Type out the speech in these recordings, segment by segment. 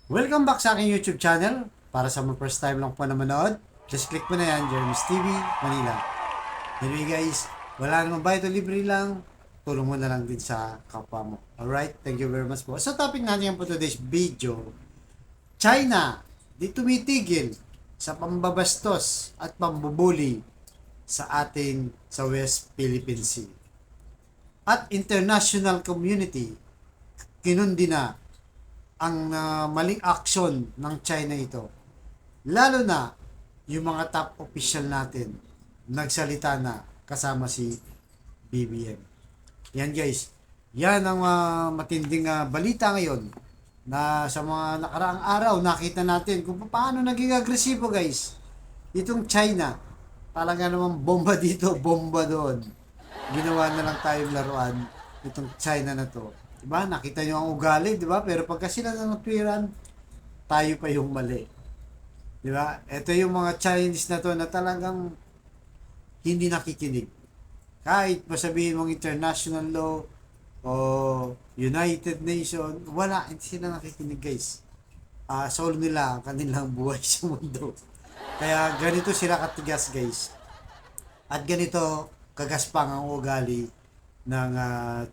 Welcome back sa aking YouTube channel. Para sa mga first time lang po na manood, just click mo na yan, Jeremy's TV, Manila. Anyway guys, wala namang bayad o libre lang, tulong mo na lang din sa kapwa mo. Alright, thank you very much po. So topic natin po today's video, China, di tumitigil sa pambabastos at pambubuli sa atin sa West Philippine Sea. At international community, kinundi na ang maling aksyon ng China ito. Lalo na yung mga top official natin nagsalita na kasama si BBM. Yan guys, yan ang matinding balita ngayon na sa mga nakaraang araw nakita natin kung paano naging agresibo guys. Itong China, talaga namang bomba dito, bomba doon. Ginawa na lang tayong laruan itong China na to. Diba? Nakita nyo ang ugali, diba? Pero pagka sila nangatwiran, tayo pa yung mali. Diba? Ito yung mga Chinese na to na talagang hindi nakikinig. Kahit masabihin mong international law o United Nations, wala, hindi sila nakikinig guys. Solve nila ang kanilang buhay sa mundo. Kaya ganito sila katigas guys. At ganito kagaspang ang ugali ng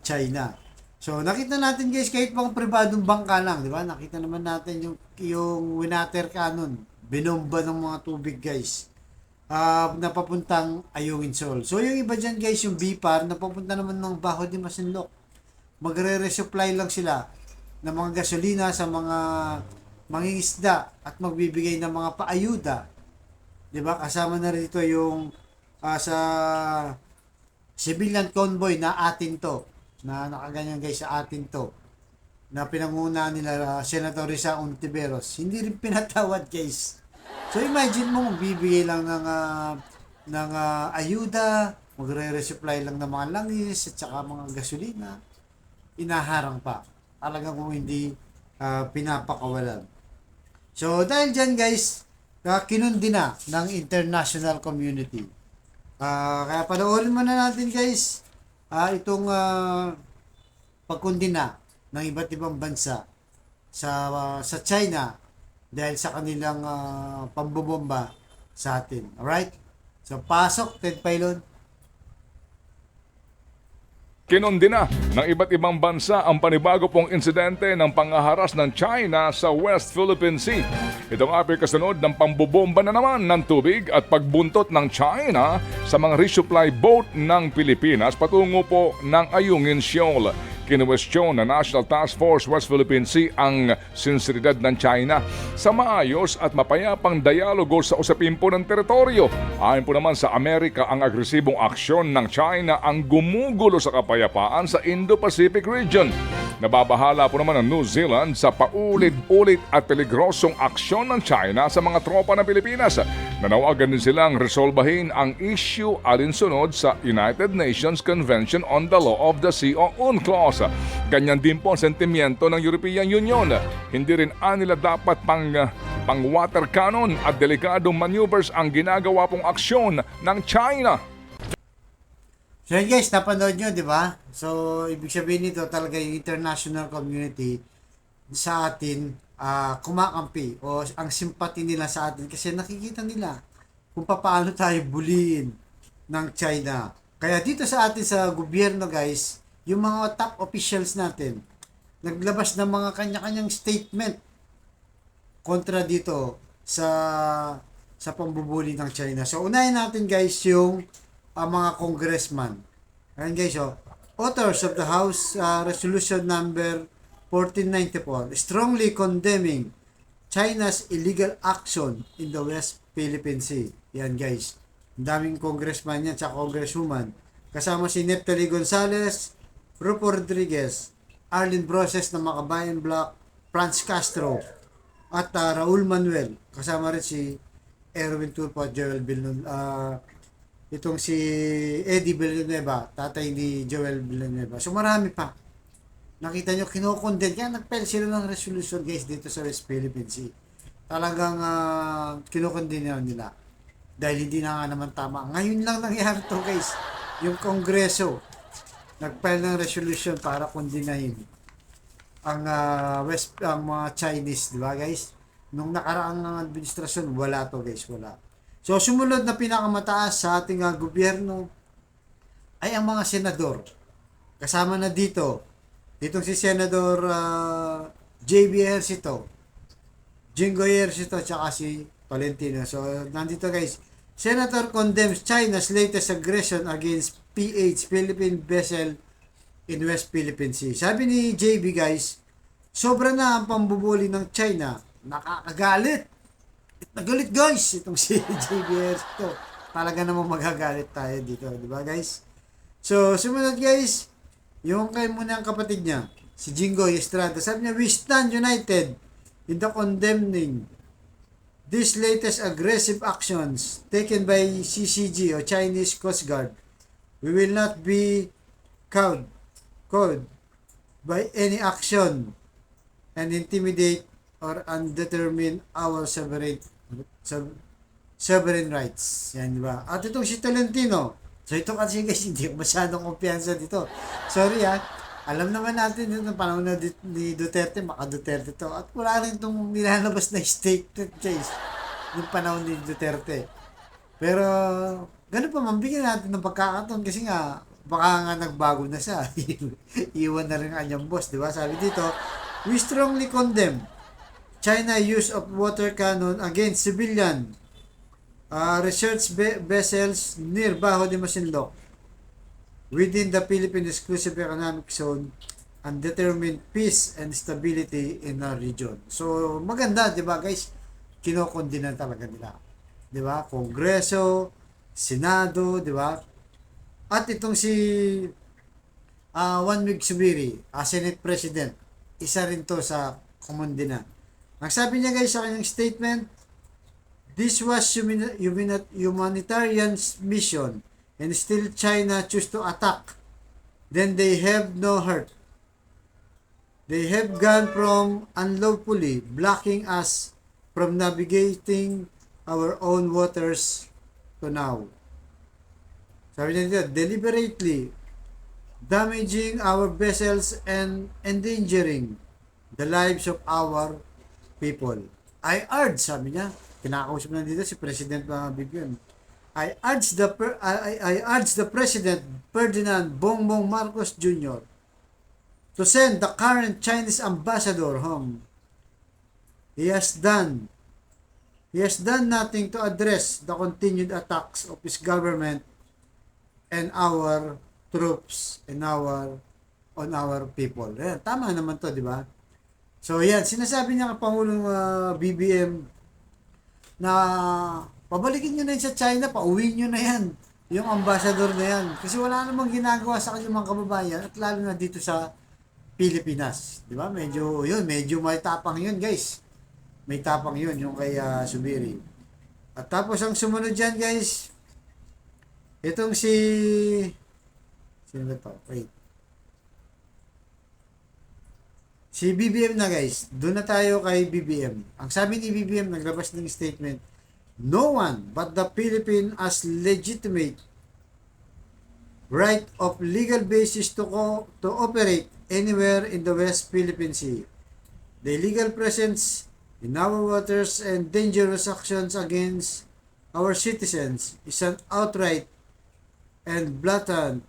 China. So nakita natin guys kahit pang pribadong bangka lang, di ba? Nakita naman natin yung water cannon, binomba ng mga tubig guys. Napapuntang Ayungin Shoal. So yung iba diyan guys, yung BPAR napapunta naman ng Baho de Masinloc. Magre-resupply lang sila ng mga gasolina sa mga mangingisda at magbibigay ng mga paayuda. 'Di ba? Kasama na rito yung sa civilian convoy na atin to, na nakaganyan guys sa atin to, na pinanguna nila Senator Risa Ontiveros, hindi rin pinatawad guys. So imagine mo magbibigay lang ng ayuda, magre-resupply lang ng mga langis at saka mga gasolina, inaharang pa. Talagang kung hindi pinapakawalan. So dahil dyan guys, kinundi na ng international community. Kaya panoorin mo na natin guys itong pagkundina ng iba't ibang bansa sa China dahil sa kanilang pambobomba sa atin. Alright? So pasok Ted Pailon. Kinundina ng iba't ibang bansa ang panibago pong insidente ng pangaharas ng China sa West Philippine Sea. Itong apil kasunod ng pambobomba na naman ng tubig at pagbuntot ng China sa mga resupply boat ng Pilipinas patungo po ng Ayungin Shoal. Kinuwestiyon na National Task Force West Philippine Sea ang sinseridad ng China sa maayos at mapayapang dialogo sa usapin po ng teritoryo. Ayon po naman sa Amerika, ang agresibong aksyon ng China ang gumugulo sa kapayapaan sa Indo-Pacific region. Nababahala po naman ang New Zealand sa paulit-ulit at peligrosong aksyon ng China sa mga tropa ng Pilipinas. Nanawagan din silang resolbahin ang issue alinsunod sa United Nations Convention on the Law of the Sea o UNCLOS. Ganyan din po ang sentimiento ng European Union. Hindi rin nila dapat pang water cannon at delikadong maneuvers ang ginagawa pong aksyon ng China. So yun guys, napanood nyo, di ba? So, ibig sabihin nito talaga yung international community sa atin kumakampi o ang simpati nila sa atin kasi nakikita nila kung paano tayo buliin ng China. Kaya dito sa atin sa gobyerno guys, yung mga top officials natin naglabas ng mga kanya-kanyang statement kontra dito sa pambubuli ng China. So, unahin natin guys yung mga congressman. Ayan guys, authors of the House Resolution number 1494 strongly condemning China's illegal action in the West Philippine Sea. Yan guys. Ang daming congressman yan sa congresswoman. Kasama si Neptali Gonzales, Rupo Rodriguez, Arlene Broses ng Makabayan Bloc, Franz Castro, at Raul Manuel. Kasama rin si Erwin Tulfo at Joel Villanueva. Itong si Eddie Villanueva, tatay ni Joel Villanueva. So marami pa. Nakita nyo, kinokondem. Kaya nagpel sila ng resolution guys dito sa West Philippine Sea. Talagang kinokondem nila. Dahil hindi na nga naman tama. Ngayon lang nangyari to guys. Yung Kongreso nagpile ng resolution para kondinahin ang mga Chinese, di ba guys? Nung nakaraang administrasyon, wala to guys, wala. So sumunod na pinakamataas sa ating gobyerno ay ang mga senador. Kasama na ditong si Senador JB Ejercito, Jingo Ejercito, tsaka si Tolentino. So nandito guys, Senator condemns China's latest aggression against PH, Philippine vessel in West Philippine Sea. Sabi ni JB guys, sobra na ang pambubuli ng China. Nakakagalit. Nagalit guys itong si JB Ejercito. Talaga namang magagalit tayo dito, di ba guys? So sumunod guys, yung kay muna ang kapatid niya, si Jingo Estrada. Sabi niya, we stand united in the condemning these latest aggressive actions taken by CCG or Chinese Coast Guard. We will not be cowed by any action and intimidate or undetermine our sovereign rights. Yan, di ba? At itong si Tolentino. So ito kasi guys, hindi ko masyadong kumpiyansa dito. Sorry alam naman natin yung panahon na ni Duterte, maka Duterte to. At wala rin itong nilalabas na statement guys, yung panahon ni Duterte. Pero, ganun pa, mambigyan natin ng pagkakataon kasi nga, baka nga nagbago na siya. Iwan na rin ang kanyang boss, di ba? Sabi dito, we strongly condemn China use of water cannon against civilian research vessels near Bajo de Masinloc within the Philippine Exclusive Economic Zone and determine peace and stability in our region. So, maganda, di ba guys? Kinokondina talaga nila. Di ba? Kongreso, Senado, di ba? At itong si Juan Mig Zubiri, Senate President, isa rin to sa kumundina. Ang sabi niya guys sa kanyang statement, this was humanitarian mission and still China choose to attack. Then they have no hurt. They have gone from unlawfully blocking us from navigating our own waters to now. Sabi niya dito, deliberately damaging our vessels and endangering the lives of our people. I urge, sabi niya, kinakausap na dito si President BBM. I urge the President Ferdinand Bongbong Marcos Jr. to send the current Chinese ambassador home. He has done nothing to address the continued attacks of his government and our troops and on our people. Ayan, tama naman to, di ba? So yan, sinasabi niya ka Pangulong BBM na pabalikin nyo na yun sa China, pauwiin nyo na yan, yung ambassador na yan. Kasi wala namang ginagawa sa kanyang mga kababayan at lalo na dito sa Pilipinas. Di ba? Medyo may tapang yun guys. May tapang yun, yung kay Zubiri. At tapos ang sumunod dyan guys, itong sino ba to? Wait. Si BBM na guys, doon na tayo kay BBM. Ang sabi ni BBM, naglabas ng statement, no one but the Philippines as legitimate right of legal basis to operate anywhere in the West Philippine Sea. The illegal presence in our waters and dangerous actions against our citizens is an outright and blatant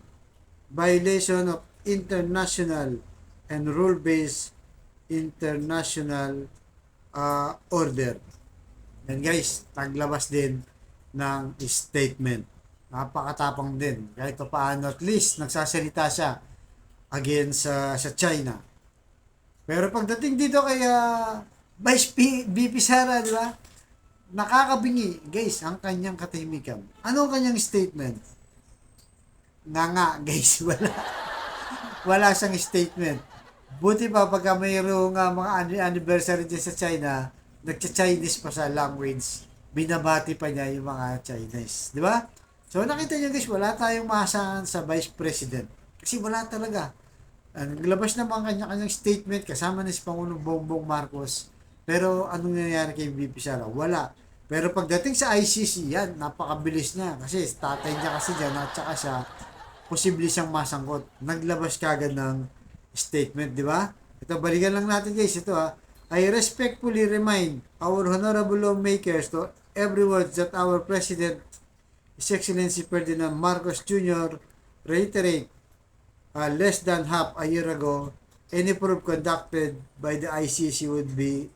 violation of international and rule-based international order. Yan guys, naglabas din ng statement. Napakatapang din. Kahit paano at least nagsasalita siya against sa China. Pero pagdating dito kay Vice VP Sara, di ba? Nakakabingi, guys, ang kanyang katahimikan. Ano ang kanyang statement? Nga, guys, wala siyang statement. Buti pa pagka mayroong mga anniversary dyan sa China, nagcha-Chinese pa sa language, binabati pa niya yung mga Chinese. Di ba? So nakita niyo guys, wala tayong maasahan sa Vice President. Kasi wala talaga. Naglabas naman kanyang statement kasama na si Pangulong Bongbong Marcos. Pero anong nangyayari kay VP Sara? Wala. Pero pagdating sa ICC, yan, napakabilis niya. Kasi tatay niya kasi dyan at saka siya, posible siyang masangkot. Naglabas kagad ng statement, di ba? Ito, balikan lang natin guys. Ito I respectfully remind our honorable lawmakers to every word that our President, His Excellency Ferdinand Marcos Jr. reiterate less than half a year ago, any proof conducted by the ICC would be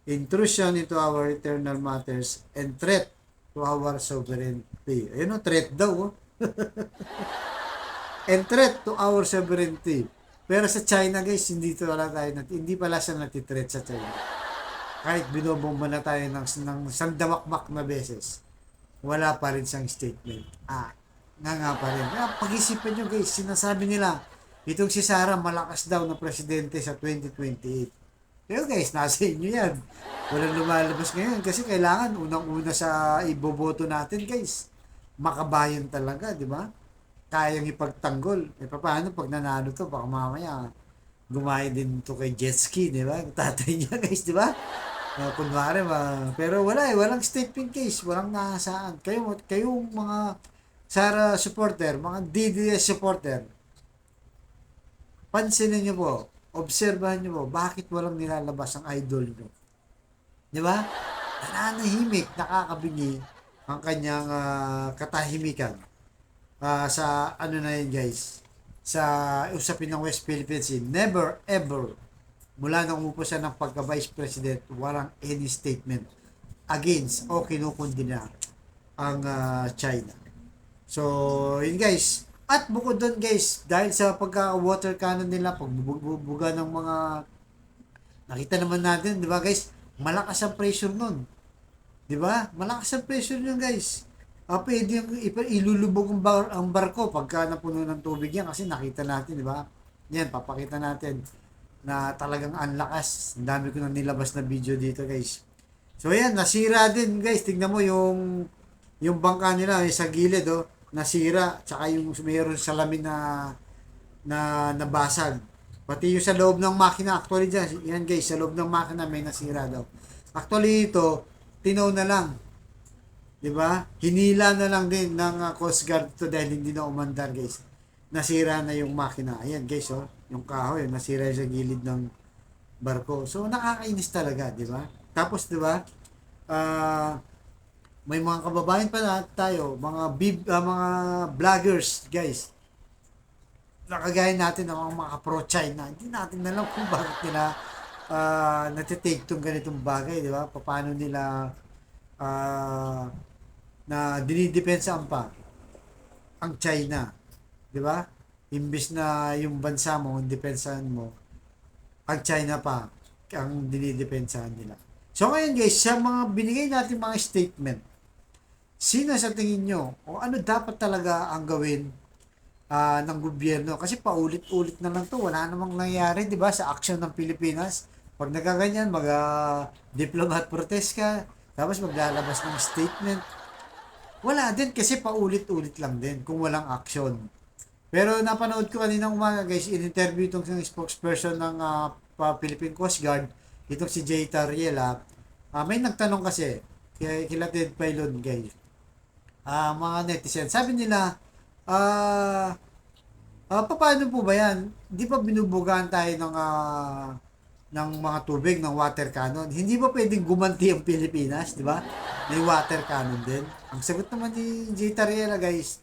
intrusion into our internal matters and threat to our sovereignty. Ayun o, threat daw. And threat to our sovereignty. Pero sa China guys, hindi pala siya natitreat sa China. Kahit binobomba na tayo ng sandamakmak na beses, wala pa rin siyang statement. Nga pa rin. Kaya pag-isipan nyo guys, sinasabi nila, itong si Sara malakas daw na presidente sa 2028. Pero guys, nasa inyo yan. Walang lumalabas ngayon kasi kailangan unang-una sa iboboto natin guys. Makabayan talaga, di ba? Kayang ipagtanggol. Paano pag nanalo to, baka mamaya gumahin din to kay jet ski, di ba? Tatay niya guys, di ba? Kunwari, pero walang statement case, walang nakasaan. Kayong mga Sara supporter, mga DDS supporter, pansinin niyo po, obserbahan niyo po, bakit walang nilalabas ang idol niyo? Di ba? Nananahimik, nakakabingi ang kanyang katahimikan. Sa ano na yun guys, sa usapin ng West Philippines Sea, never ever mula nang umupo siya ng pagka-vice president, walang any statement against o kinukundina ang China. So, yun guys. At bukod doon guys, dahil sa pagka-water cannon nila, pagbubuga ng mga nakita naman natin, di ba guys, malakas ang pressure nun. Di ba? Malakas ang pressure nun guys. Pwede yung ilulubog ang barko pagka napuno ng tubig yan kasi nakita natin, di ba? Yan, papakita natin na talagang ang lakas. Ang dami ko na nilabas na video dito, guys. So, yan, nasira din, guys. Tingnan mo yung bangka nila sa gilid, nasira. Tsaka yung mayroon salamin na nabasag. Pati yung sa loob ng makina, actually dyan, yan guys, sa loob ng makina may nasira daw. Actually ito, tinaw na lang. Diba? Hinila na lang din ng Coast Guard to dahil hindi na umandar guys. Nasira na yung makina. Ayan guys, yung kahoy, nasira sa gilid ng barko. So nakakainis talaga, di ba? Tapos di ba? May mga kababayan pa tayo, mga vloggers, guys. Nakagaya natin ng mga pro-China. Hindi natin alam kung bakit nila natitake tong ganitong bagay, di ba? Paano nila na dinidepensa pa ang China, di ba? Imbis na yung bansa mo, depensahan mo, ang China pa ang dinidepensahan nila. So ngayon guys, sa mga binigay natin mga statement, sino sa tingin nyo o ano dapat talaga ang gawin ng gobyerno? Kasi paulit-ulit na lang to, wala namang nangyayari, di ba, sa action ng Pilipinas. Pag nagaganyan, mag-diplomat protest ka, tapos maglalabas ng statement. Wala din kasi paulit-ulit lang din kung walang action. Pero napanood ko kaninang umaga guys, in-interview itong spokesperson ng Philippine Coast Guard, itong si Jay Tariela. May nagtanong kasi kila Ted Pailon guys, mga netizen, sabi nila, paano po ba yan? Di ba binubugaan tayo ng mga tubig, ng water cannon? Hindi ba pwedeng gumanti ang Pilipinas, di ba? May water cannon din. Ang sagot naman ni Jay Tariela guys,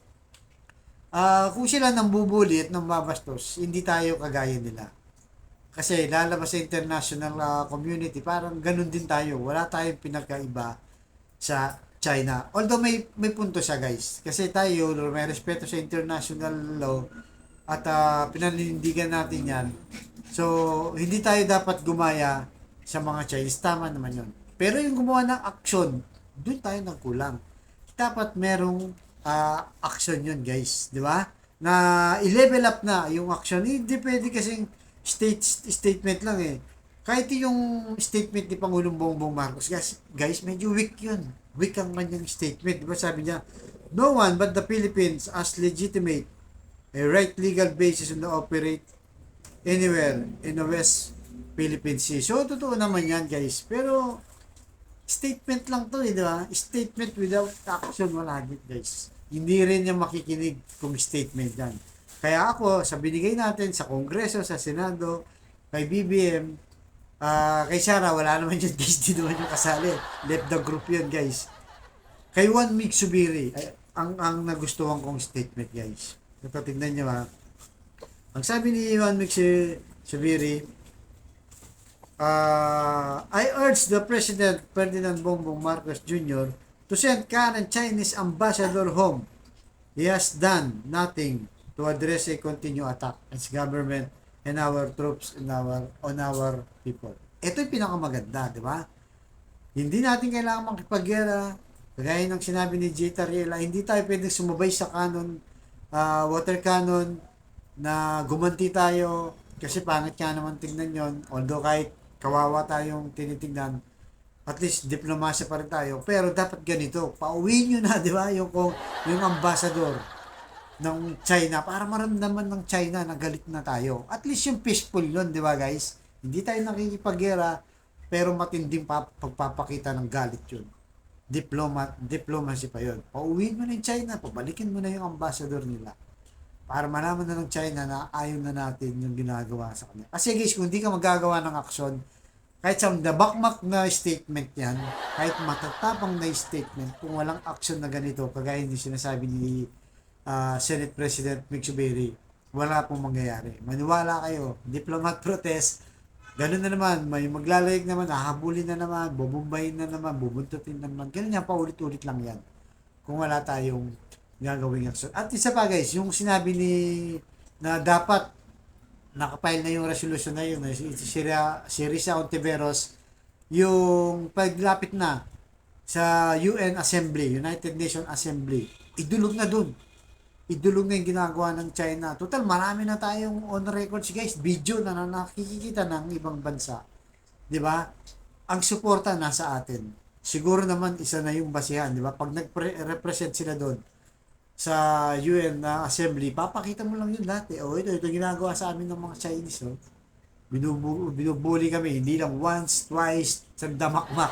kung sila nang bubulit, nang babastos, hindi tayo kagaya nila. Kasi lalabas sa international community, parang ganun din tayo. Wala tayong pinagkaiba sa China. Although may punto siya guys. Kasi tayo may respeto sa international law at pinaninindigan natin yan. So, hindi tayo dapat gumaya sa mga Chinese. Tama naman yun. Pero yung gumawa ng action, doon tayo nagkulang. Dapat merong action yun guys. Di ba? Na i-level up na yung action. Hindi pwede kasing statement lang eh. Kahit yung statement ni Pangulong Bongbong Marcos, guys, medyo weak yun. Weak ang kanyang statement. Diba sabi niya, no one but the Philippines as legitimate a right legal basis to operate anywhere in the West Philippine Sea. So, totoo naman yan, guys. Pero, statement lang to eh, diba? Statement without action, wala din, guys. Hindi rin niya makikinig kung statement yan. Kaya ako, sa binigay natin sa Kongreso, sa Senado, Kay BBM, kay Sara, wala naman yun guys, di naman yung kasali. Left the group yun guys. Kay Juan Mig Subiri, ay, ang nagustuhan kong statement guys. Ito, tignan nyo ha. Ang sabi ni Juan Mig Subiri, I urge the President Ferdinand Bongbong Marcos Jr. to send current Chinese ambassador home. He has done nothing to address a continued attack on his government and our troops and on our people. Ito yung pinakamaganda, di ba? Hindi natin kailangan makipaggera. Kagaya ng sinabi ni J. Tariela, hindi tayo pwedeng sumabay sa cannon, water cannon, na gumanti tayo kasi pangit nga naman tingnan yon. Although kahit kawawa tayong tinitingnan, at least diplomasya pa rin tayo. Pero dapat ganito, pauwi nyo na, di ba? Yung ambassador ng China para maramdaman ng China na galit na tayo. At least yung peaceful yun, di ba guys? Hindi tayo nakikipaggera pero matinding pagpapakita ng galit yun. Diplomacy pa yun. Pauwiin mo na yung China, pabalikin mo na yung ambassador nila para malaman na ng China na ayaw na natin yung ginagawa sa kanila. Kasi guys, kung hindi ka magagawa ng aksyon, kahit sa dabakmak na statement yan, kahit matatapang na statement, kung walang aksyon na ganito, kagaya yung sinasabi ni Senate President Mig Subiri, wala pong mangyayari. Maniwala kayo, diplomat protest, ganun na naman, may maglalayag naman, hahabulin na naman, bubumbayin na naman, bubuntutin na naman. Ganun yan, paulit-ulit lang yan. Kung wala tayong gagawing action. At isa pa guys, yung sinabi na dapat nakapile na yung resolution na yun, si Risa Ontiveros, yung paglapit na sa UN Assembly, United Nations Assembly, idulog na dun. Idulog na yung ginagawa ng China. Total, marami na tayong on records guys, video na nakikita ng ibang bansa. Di ba? Ang suporta nasa atin. Siguro naman isa na yung basihan, di ba? Pag nag-represent sila doon sa UN na assembly, papakita mo lang yun dati. O ito ginagawa sa amin ng mga Chinese. Oh. Binubuli kami, hindi lang once, twice, sandamakmak.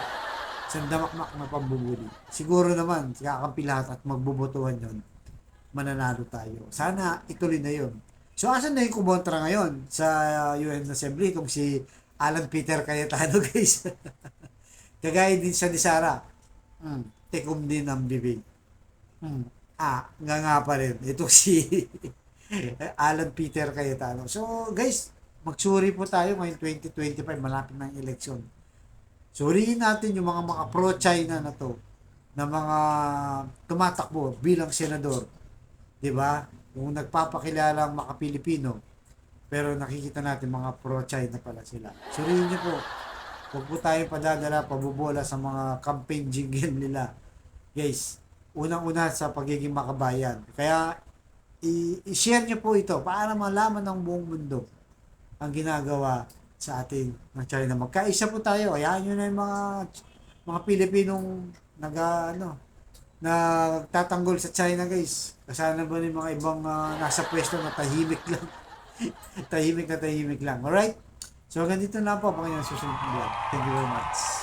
Sandamakmak na pambubuli. Siguro naman, kakampi lahat at magbubutuhan yun. Mananalo tayo. Sana ituloy na yun. So, asan na yung kumontra ngayon sa UN Assembly? Itong si Alan Peter Cayetano, guys. Kagaya din sa ni Sara. Tikom din ang bibig. Nga pa rin. Itong si Alan Peter Cayetano. So, guys, magsuri po tayo ngayong 2025. Malapit na ang eleksyon. Suriin natin yung mga pro-China na to, na mga tumatakbo bilang senador. Diba? Kung nagpapakilalang maka-Pilipino, pero nakikita natin mga pro-China pala sila. Suriin niyo po. Huwag po tayong padadala, pabubola sa mga campaign jingle nila. Guys, unang-una sa pagiging makabayan. Kaya, i-share niyo po ito para malaman ng buong mundo ang ginagawa sa ating ng China. Magkaisa po tayo. Ayan nyo na yung mga Pilipinong nagtatanggol sa China, guys. Kasana ba yung mga ibang nasa pwesto na tahimik lang. tahimik lang. Alright? So, ganito lang po. Panginoon susunod na vlog. Thank you very much.